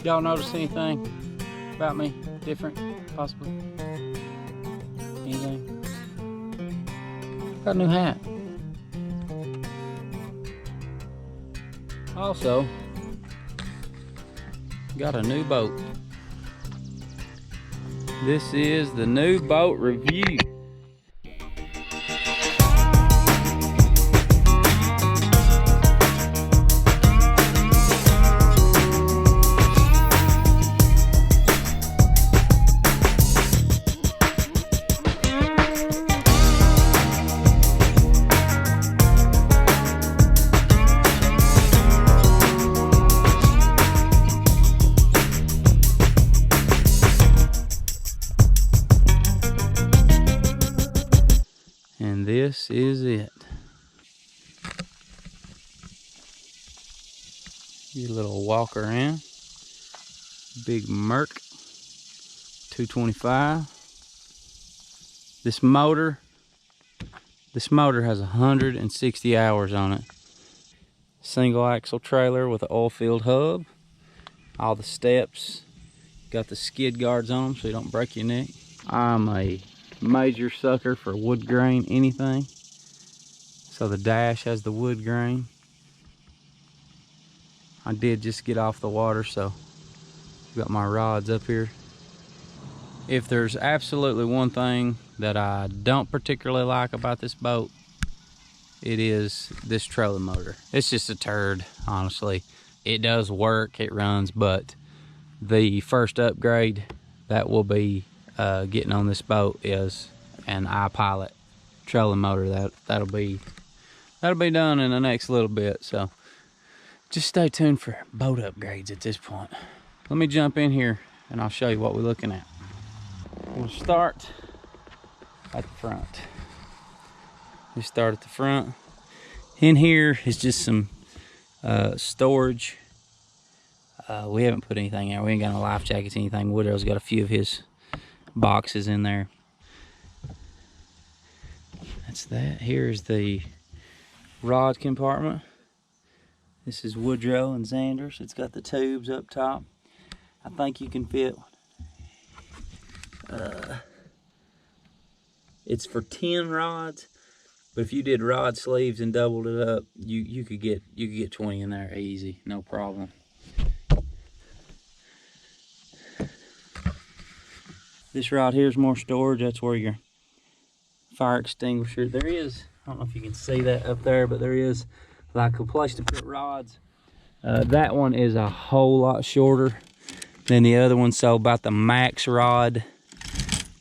Y'all notice anything about me different, possibly? Anything? Got a new hat. Also, got a new boat. This is the new boat review. And this is it. Your little Walkaround. Big Merc 225. This motor has 160 hours on it. Single axle trailer with an oil-filled hub. All the steps. Got the skid guards on them so you don't break your neck. I'm a major sucker for wood grain anything, so the dash has the wood grain. I did just get off the water, so got my rods up here. If there's absolutely one thing that I don't particularly like about this boat, it is this trolling motor. It's just a turd, honestly. It does work, it runs, but the first upgrade that will be getting on this boat is an iPilot trolling motor. That'll be done in the next little bit, so just stay tuned for boat upgrades at this point. Let me jump in here and I'll show you what we're looking at. We'll start at the front. We start at the front. In here is just some storage. We haven't put anything out. We ain't got no life jackets, anything. Woodrow's got a few of his boxes in there. That's that. Here's the rod compartment. This is Woodrow and Xander's. It's got the tubes up top. I think you can fit, it's for 10 rods, but if you did rod sleeves and doubled it up, you could get 20 in there easy, no problem. This rod here is more storage. That's where your fire extinguisher. There is, I don't know if you can see that up there, but there is like a place to put rods. That one is a whole lot shorter than the other one, so about the max rod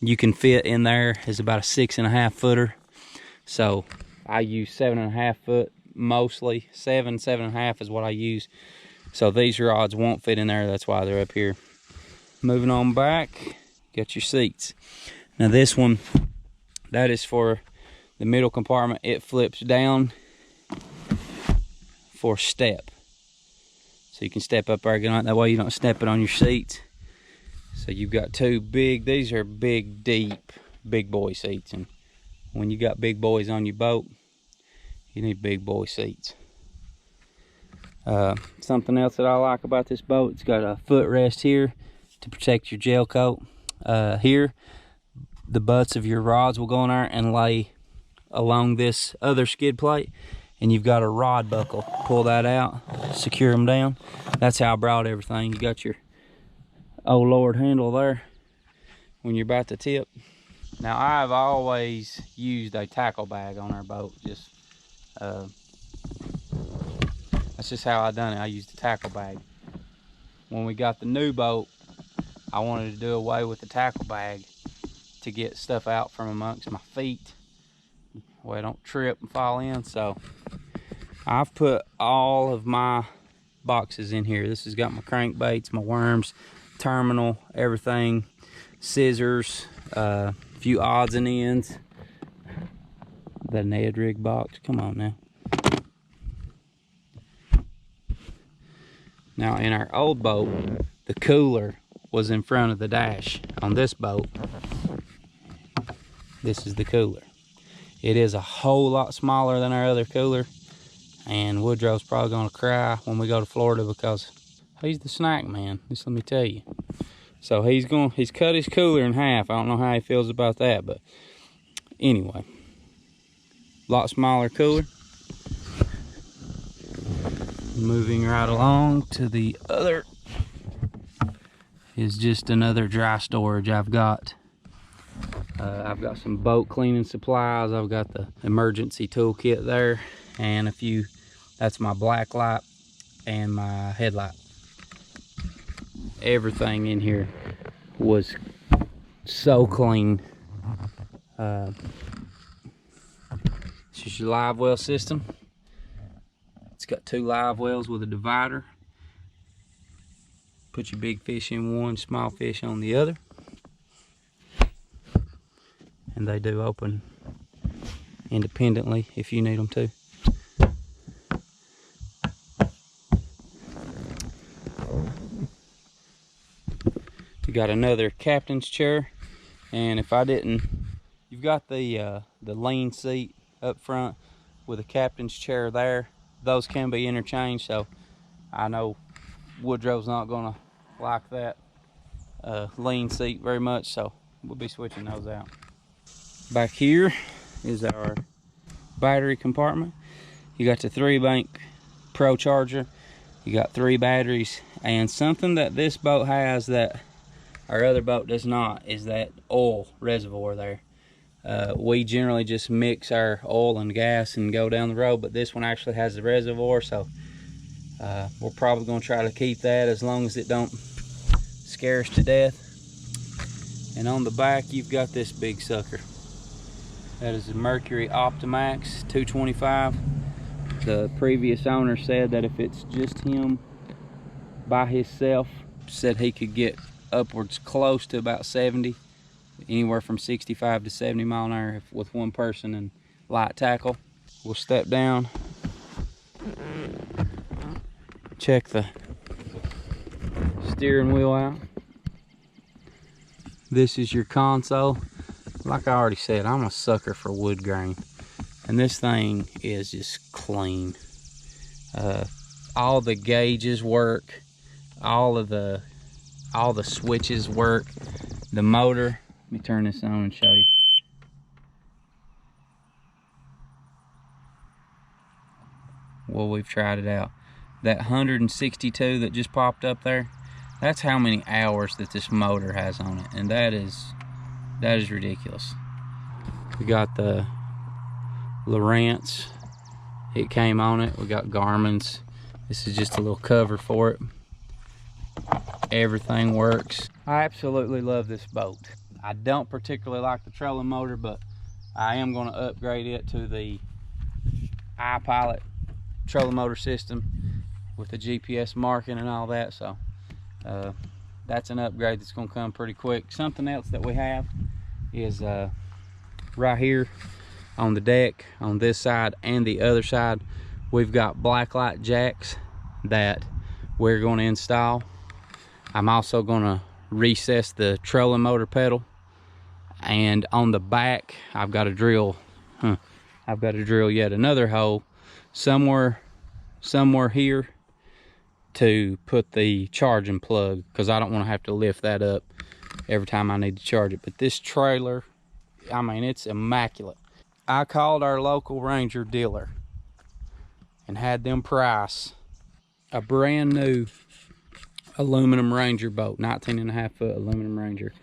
you can fit in there is about a 6.5 footer. So I use 7.5 foot mostly. 7.5 is what I use. So these rods won't fit in there. That's why they're up here. Moving on back. Got your seats. Now this one, that is for the middle compartment. It flips down for step. So you can step up there, get on it. That way you don't step it on your seats. So you've got two big, these are big, deep, big boy seats. And when you got big boys on your boat, you need big boy seats. Something else that I like about this boat, it's got a footrest here to protect your gel coat. Here, the butts of your rods will go in there and lay along this other skid plate, and you've got a rod buckle. Pull that out, secure them down. That's how I brought everything. You got your oh Lord handle there when you're about to tip. Now I've always used a tackle bag on our boat. Just that's just how I done it. I used a tackle bag. When we got the new boat, I wanted to do away with the tackle bag to get stuff out from amongst my feet where I don't trip and fall in. So I've put all of my boxes in here. This has got my crankbaits, my worms, terminal, everything, scissors, a few odds and ends. The Ned rig box, come on now. Now in our old boat, the cooler was in front of the dash. On this boat, this is the cooler. It is a whole lot smaller than our other cooler, and Woodrow's probably gonna cry when we go to Florida because He's the snack man, just let me tell you. So he's cut his cooler in half. I don't know how he feels about that, but anyway. Lot smaller cooler. Moving right along to the other is just another dry storage I've got. I've got some boat cleaning supplies. I've got the emergency toolkit there, and a few, that's my black light and my headlight. Everything in here was so clean. This is your live well system. It's got 2 live wells with a divider. Put your big fish in one, small fish on the other. And they do open independently if you need them to. You got another captain's chair, and if I didn't, you've got the lean seat up front with a captain's chair there. Those can be interchanged, so I know Woodrow's not gonna like that lean seat very much, so we'll be switching those out. Back here is our battery compartment. You got the 3-bank Pro charger. You got 3 batteries, and something that this boat has that our other boat does not is that oil reservoir there. We generally just mix our oil and gas and go down the road, but this one actually has the reservoir, so we're probably going to try to keep that as long as it don't scare us to death. And on the back you've got this big sucker. That is a Mercury Optimax 225. The previous owner said that if it's just him by himself, said he could get upwards close to about 70, anywhere from 65 to 70 mile an hour with one person and light tackle. We'll step down, check the steering wheel out. This is your console. Like I already said, I'm a sucker for wood grain, and this thing is just clean. All the gauges work, all the switches work. The motor, let me turn this on and show you. Well, we've tried it out. That 162 that just popped up there, that's how many hours that this motor has on it, and that is ridiculous. We got the Lowrance, it came on it. We got Garmin's. This is just a little cover for it. Everything works. I absolutely love this boat. I don't particularly like the trolling motor, but I am going to upgrade it to the iPilot trolling motor system with the GPS marking and all that, so that's an upgrade that's going to come pretty quick. Something else that we have is right here on the deck, on this side and the other side, we've got blacklight jacks that we're going to install. I'm also going to recess the trolling motor pedal, and on the back I've got to drill yet another hole somewhere here to put the charging plug, because I don't want to have to lift that up every time I need to charge it. But this trailer, I mean, it's immaculate. I called our local Ranger dealer and had them price a brand new aluminum Ranger boat, 19.5-foot aluminum Ranger,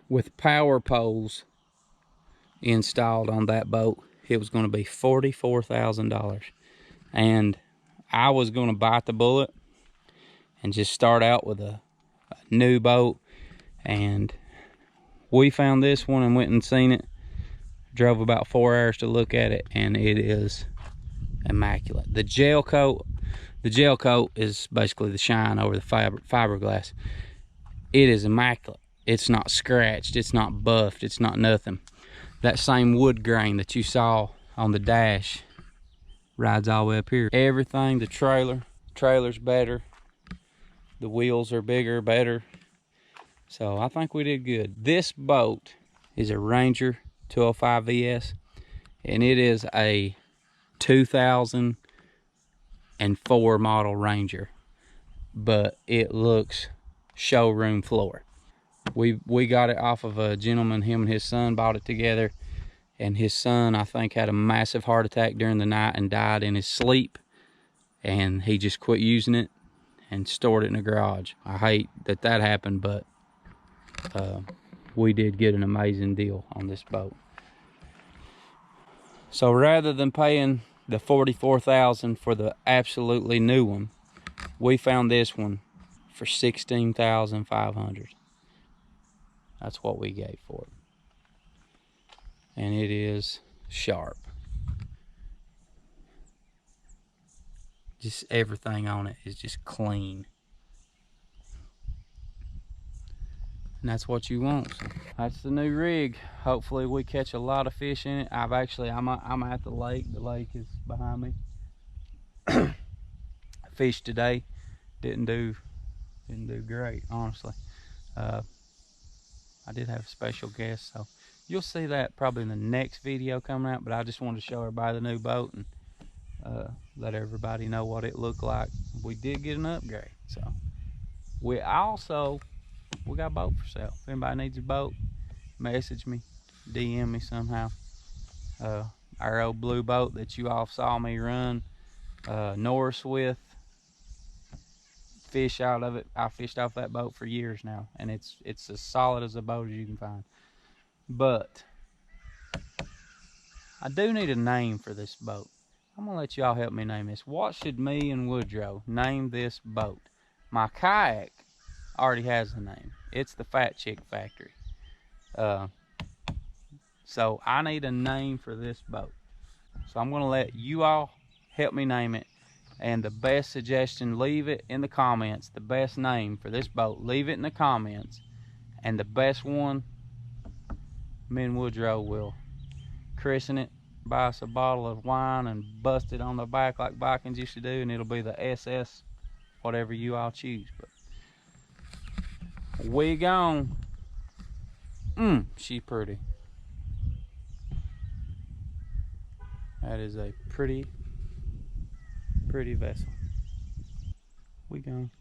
with power poles installed on that boat. It was going to be $44,000, and I was going to bite the bullet and just start out with a new boat. And we found this one and went and seen it. Drove about 4 hours to look at it, and it is immaculate. The gel coat is basically the shine over the fiberglass. It is immaculate. It's not scratched, it's not buffed, it's not nothing. That same wood grain that you saw on the dash rides all the way up here. Everything, the trailer's better. The wheels are bigger, better. So I think we did good. This boat is a Ranger 205 VS, and it is a 2004 model Ranger. but it looks showroom floor. We got it off of a gentleman. Him and his son bought it together, and his son, I think, had a massive heart attack during the night and died in his sleep, and he just quit using it and stored it in the garage. I hate that happened, but we did get an amazing deal on this boat. So rather than paying the $44,000 for the absolutely new one, we found this one for $16,500. That's what we gave for it. And it is sharp. Just everything on it is just clean. And that's what you want. So that's the new rig. Hopefully we catch a lot of fish in it. I'm at the lake. The lake is behind me. Fished today. Didn't do great, honestly. I did have a special guest, so you'll see that probably in the next video coming out, but I just wanted to show everybody the new boat and let everybody know what it looked like. We did get an upgrade. So we got a boat for sale. If anybody needs a boat, message me, DM me somehow. Our old blue boat that you all saw me run Norris with, fish out of it. I fished off that boat for years now, and it's as solid as a boat as you can find. But I do need a name for this boat. I'm gonna let y'all help me name this. What should me and Woodrow name this boat? My kayak already has a name. It's the Fat Chick Factory. So I need a name for this boat. So I'm gonna let you all help me name it. And the best suggestion, leave it in the comments. The best name for this boat, leave it in the comments. And the best one, me and Woodrow will christen it, buy us a bottle of wine, and bust it on the back like Vikings used to do, and it'll be the SS, whatever you all choose. But we gone. She pretty. That is a pretty vessel. We gone.